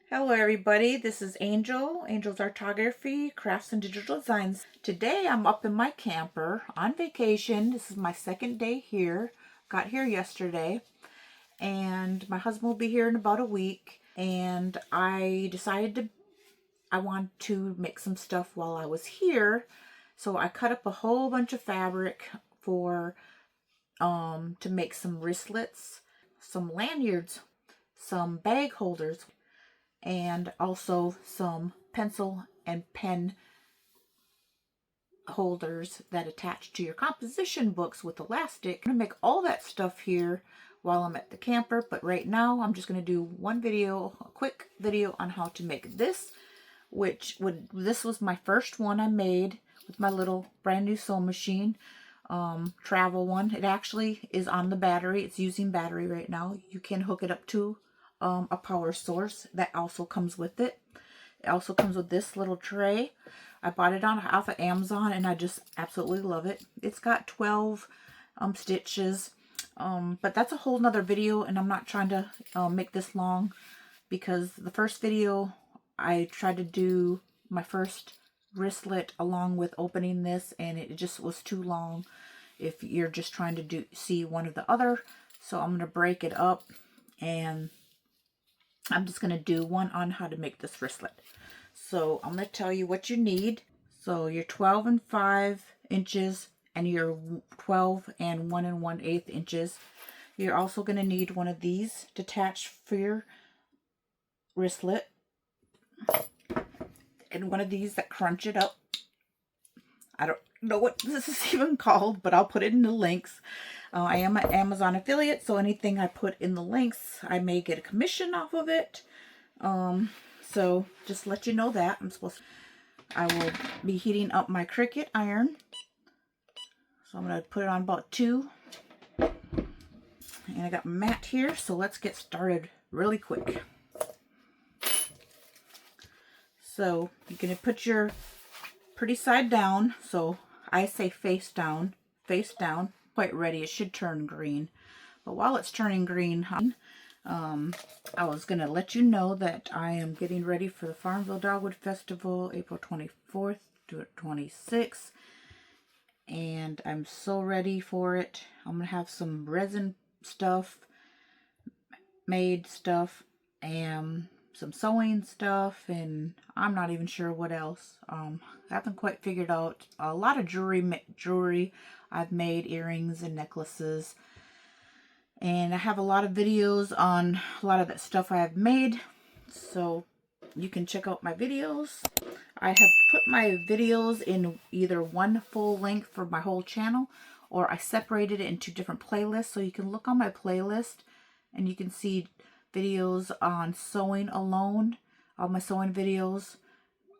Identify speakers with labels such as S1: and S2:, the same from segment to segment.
S1: Hello everybody, this is Angel's Artography-Crafts and Digital Designs. Today I'm up in my camper on vacation. This is my second day here. Got here yesterday and my husband will be here in about a week, and I decided I want to make some stuff while I was here. So I cut up a whole bunch of fabric for to make some wristlets, some lanyards, some bag holders, and also some pencil and pen holders that attach to your composition books with elastic. I'm going to make all that stuff here while I'm at the camper, but right now I'm just going to do one video, a quick video on how to make this, this was my first one I made with my little brand new sewing machine, travel one. It actually is on the battery. It's using battery right now. You can hook it up to a power source that also comes with it. It also comes with this little tray. I bought it off of Amazon and I just absolutely love it. It's got 12 stitches, but that's a whole nother video, and I'm not trying to make this long because the first video I tried to do my first wristlet along with opening this, and it just was too long if you're just trying to see one or the other. So I'm going to break it up, and I'm just going to do one on how to make this wristlet. So I'm going to tell you what you need. So your 12 and 5 inches and your 12 and 1 1/8 inches. You're also going to need one of these detached for your wristlet, and one of these that crunch it up. I don't know what this is even called, but I'll put it in the links. I am an Amazon affiliate, so anything I put in the links, I may get a commission off of it. So just let you know that. I will be heating up my Cricut iron. So I'm going to put it on about 2. And I got my mat here, so let's get started really quick. So you're going to put your pretty side down. So I say face down, quite ready. It should turn green. But while it's turning green, I was going to let you know that I am getting ready for the Farmville Dogwood Festival, April 24th to 26th. And I'm so ready for it. I'm going to have some resin stuff, made stuff, and some sewing stuff, and I'm not even sure what else. I haven't quite figured out. A lot of jewelry I've made, earrings and necklaces, and I have a lot of videos on a lot of that stuff I have made, so you can check out my videos. I have put my videos in either one full length for my whole channel, or I separated it into different playlists, so you can look on my playlist and you can see videos on sewing alone, all my sewing videos,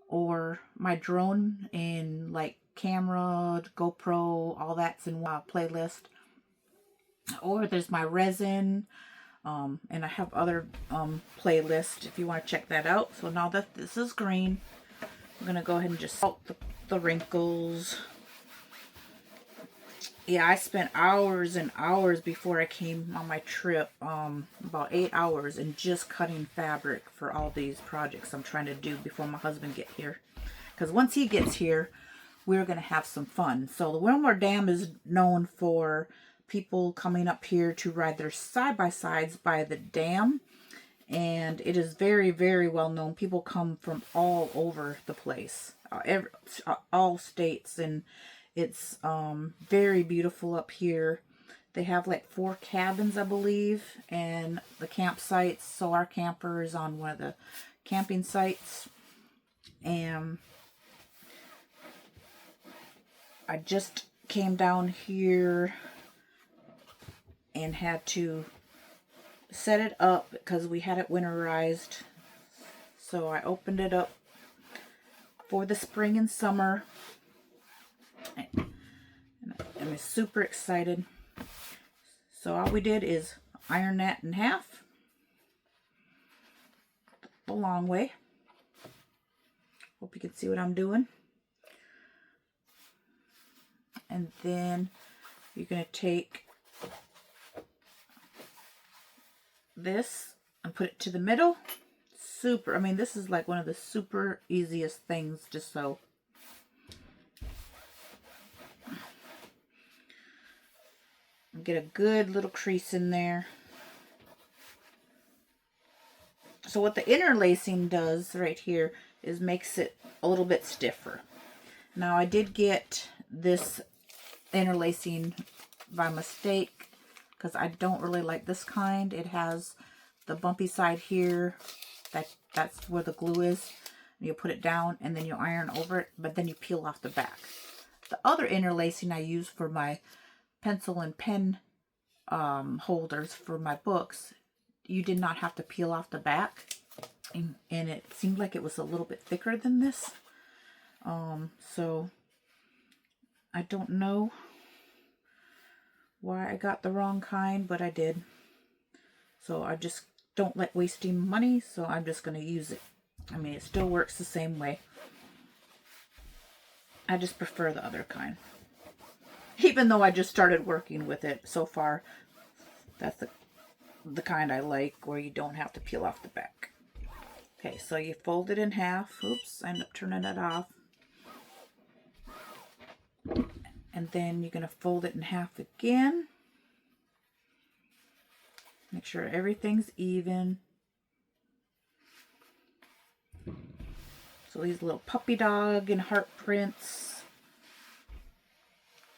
S1: or my drone and like camera, GoPro, all that's in one playlist. Or there's my resin, and I have other playlists if you want to check that out. So now that this is green, I'm going to go ahead and just salt the wrinkles. Yeah, I spent hours and hours before I came on my trip, about 8 hours, in just cutting fabric for all these projects I'm trying to do before my husband gets here. Because once he gets here, we're going to have some fun. So the Wilmore Dam is known for people coming up here to ride their side-by-sides by the dam. And it is very, very well known. People come from all over the place, all states, and it's very beautiful up here. They have like 4 cabins, I believe, and the campsites. So our camper is on one of the camping sites. And I just came down here and had to set it up because we had it winterized. So I opened it up for the spring and summer. I'm super excited. So all we did is iron that in half the long way. Hope you can see what I'm doing. And then you're going to take this and put it to the middle. super, I mean, this is like one of the super easiest things to sew. Get a good little crease in there. So what the interlacing does right here is makes it a little bit stiffer. Now I did get this interlacing by mistake because I don't really like this kind. It has the bumpy side here. That's where the glue is. You put it down and then you iron over it, but then you peel off the back. The other interlacing I use for my pencil and pen holders for my books, you did not have to peel off the back, and it seemed like it was a little bit thicker than this. So I don't know why I got the wrong kind, but I did. So I just don't like wasting money, so I'm just going to use it. I mean, it still works the same way. I just prefer the other kind. Even though I just started working with it so far, that's the kind I like, where you don't have to peel off the back. Okay, so you fold it in half. Oops, I end up turning it off. And then you're going to fold it in half again. Make sure everything's even. So these little puppy dog and heart prints.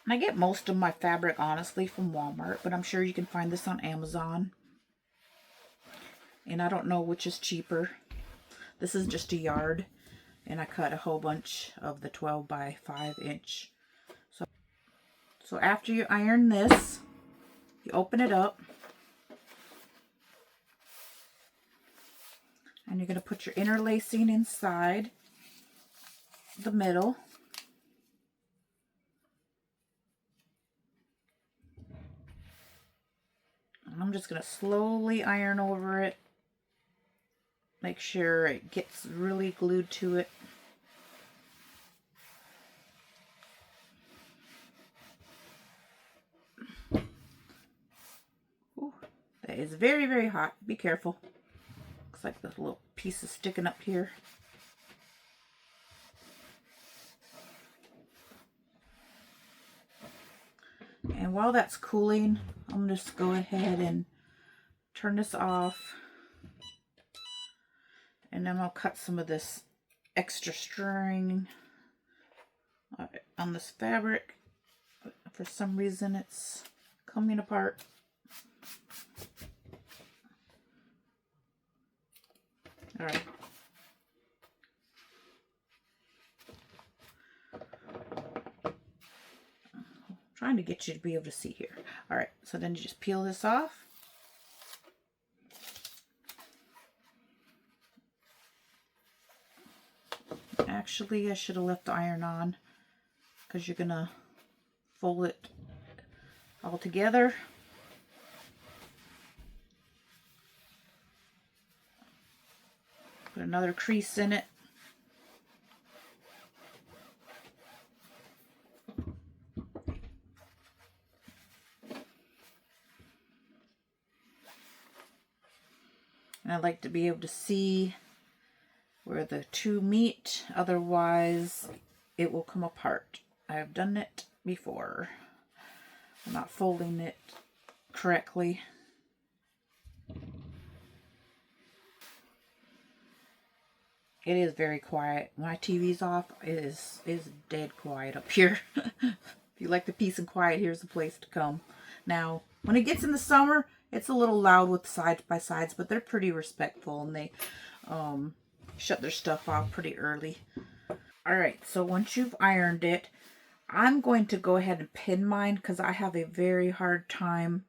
S1: And I get most of my fabric, honestly, from Walmart, but I'm sure you can find this on Amazon. And I don't know which is cheaper. This is just a yard, and I cut a whole bunch of the 12 by 5 inch. So after you iron this, you open it up. And you're going to put your interlacing inside the middle. And I'm just going to slowly iron over it. Make sure it gets really glued to it. Ooh, that is very, very hot. Be careful. Looks like the little piece is sticking up here. And while that's cooling, I'm just go ahead and turn this off. And then I'll cut some of this extra string on this fabric. For some reason it's coming apart. All right. Trying to get you to be able to see here. All right, so then you just peel this off. Actually, I should have left the iron on because you're gonna fold it all together. Put another crease in it. And I like to be able to see where the two meet, otherwise it will come apart. I have done it before. I'm not folding it correctly. It is very quiet. When my TV's off, it is dead quiet up here. If you like the peace and quiet, here's the place to come. Now, when it gets in the summer, it's a little loud with side by sides, but they're pretty respectful, and they shut their stuff off pretty early. Alright, so once you've ironed it, I'm going to go ahead and pin mine because I have a very hard time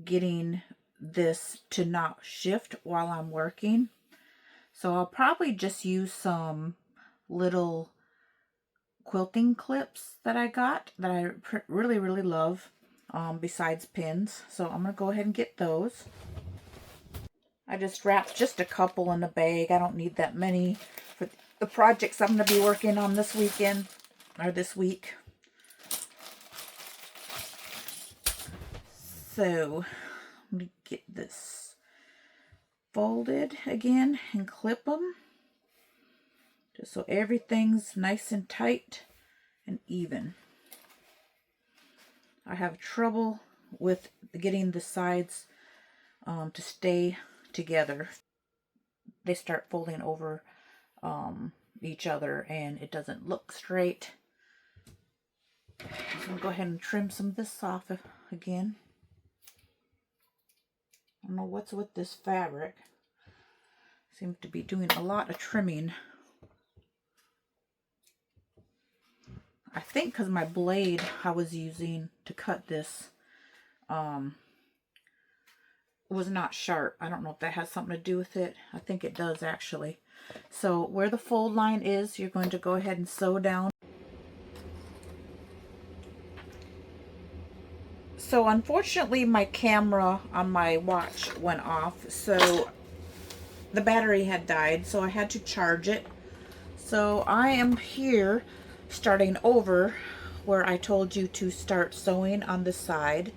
S1: getting this to not shift while I'm working. So I'll probably just use some little quilting clips that I got that I really, really love besides pins. So I'm going to go ahead and get those. I just wrapped just a couple in a bag. I don't need that many for the projects I'm going to be working on this weekend or this week. So let me get this folded again and clip them just so everything's nice and tight and even. I have trouble with getting the sides to stay together. They start folding over each other and it doesn't look straight. So I'm going to go ahead and trim some of this off again. I don't know what's with this fabric. Seems to be doing a lot of trimming. I think because my blade I was using to cut this was not sharp. I don't know if that has something to do with it. I think it does actually. So where the fold line is, you're going to go ahead and sew down. So unfortunately my camera on my watch went off, so the battery had died, so I had to charge it. So I am here starting over where I told you to start sewing on the side.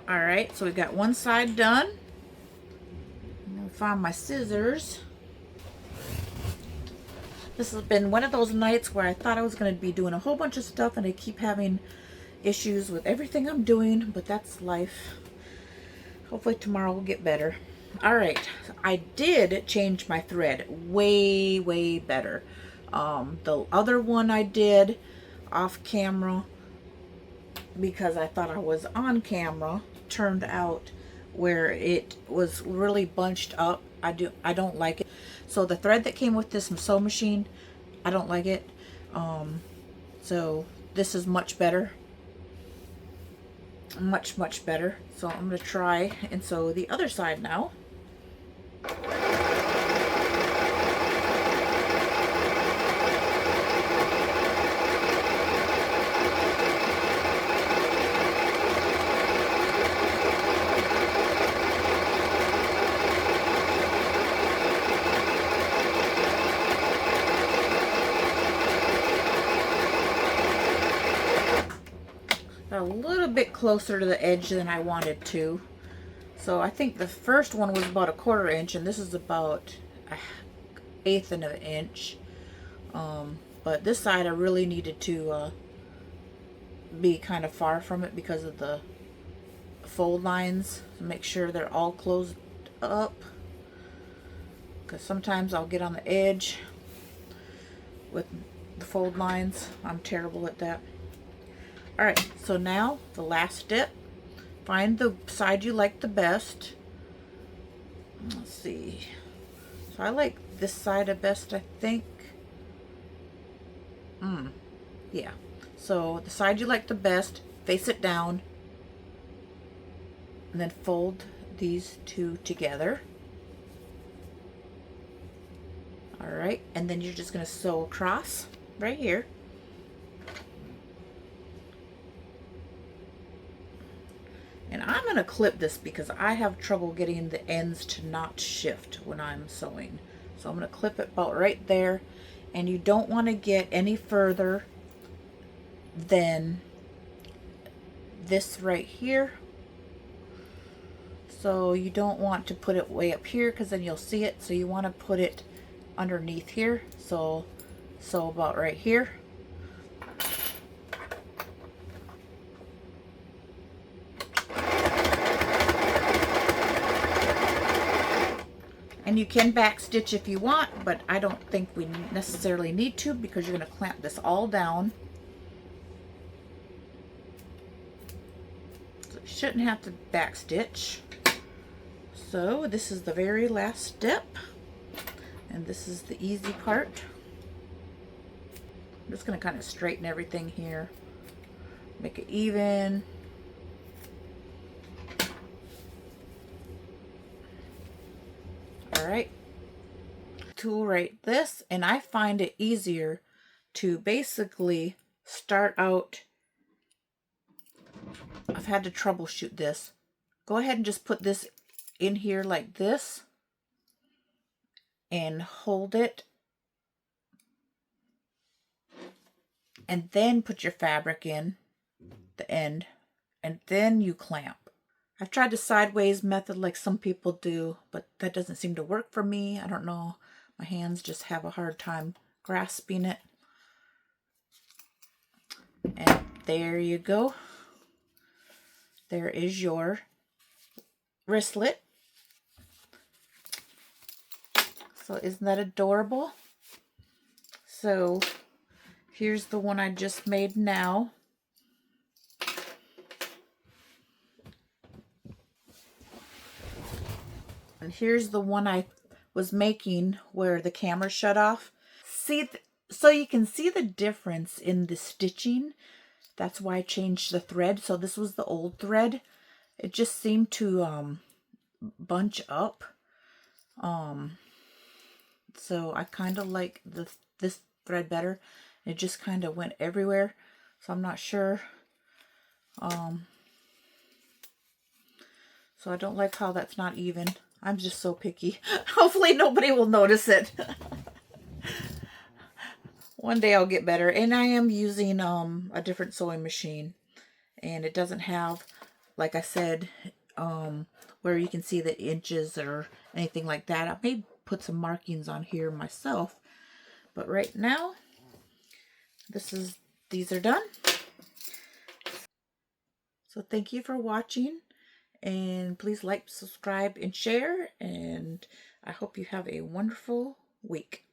S1: Alright, so we've got one side done. I'm going to find my scissors. This has been one of those nights where I thought I was going to be doing a whole bunch of stuff and I keep having issues with everything I'm doing, but that's life. Hopefully tomorrow will get better. Alright, I did change my thread way, way better. The other one I did off camera because I thought I was on camera turned out where it was really bunched up. I don't like it. So the thread that came with this sewing machine, I don't like it. So this is much better. Much better. So I'm going to try and sew the other side now. A little bit closer to the edge than I wanted to. So I think the first one was about 1/4 inch and this is about 1/8 of an inch. But this side I really needed to be kind of far from it because of the fold lines. So make sure they're all closed up, because sometimes I'll get on the edge with the fold lines. I'm terrible at that. Alright, so now the last step, find the side you like the best. Let's see. So I like this side the best, I think. Yeah. So the side you like the best, face it down, and then fold these two together. Alright, and then you're just going to sew across right here. And I'm going to clip this because I have trouble getting the ends to not shift when I'm sewing. So I'm going to clip it about right there. And you don't want to get any further than this right here. So you don't want to put it way up here because then you'll see it. So you want to put it underneath here. So about right here. And you can back stitch if you want, but I don't think we necessarily need to because you're going to clamp this all down. So you shouldn't have to back stitch. So this is the very last step, and this is the easy part. I'm just going to kind of straighten everything here, make it even. All right, to write this, and I find it easier to basically start out. I've had to troubleshoot this. Go ahead and just put this in here like this and hold it, and then put your fabric in the end, and then you clamp. I've tried the sideways method like some people do, but that doesn't seem to work for me. I don't know. My hands just have a hard time grasping it. And there you go. There is your wristlet. So isn't that adorable? So here's the one I just made now. And here's the one I was making where the camera shut off. So you can see the difference in the stitching. That's why I changed the thread. So this was the old thread. It just seemed to bunch up. So I kind of like this thread better. It just kind of went everywhere. So I'm not sure. So I don't like how that's not even. I'm just so picky. Hopefully nobody will notice it. One day I'll get better. And I am using a different sewing machine. And it doesn't have, like I said, where you can see the inches or anything like that. I may put some markings on here myself. But right now, these are done. So thank you for watching. And please like, subscribe, and share. And I hope you have a wonderful week.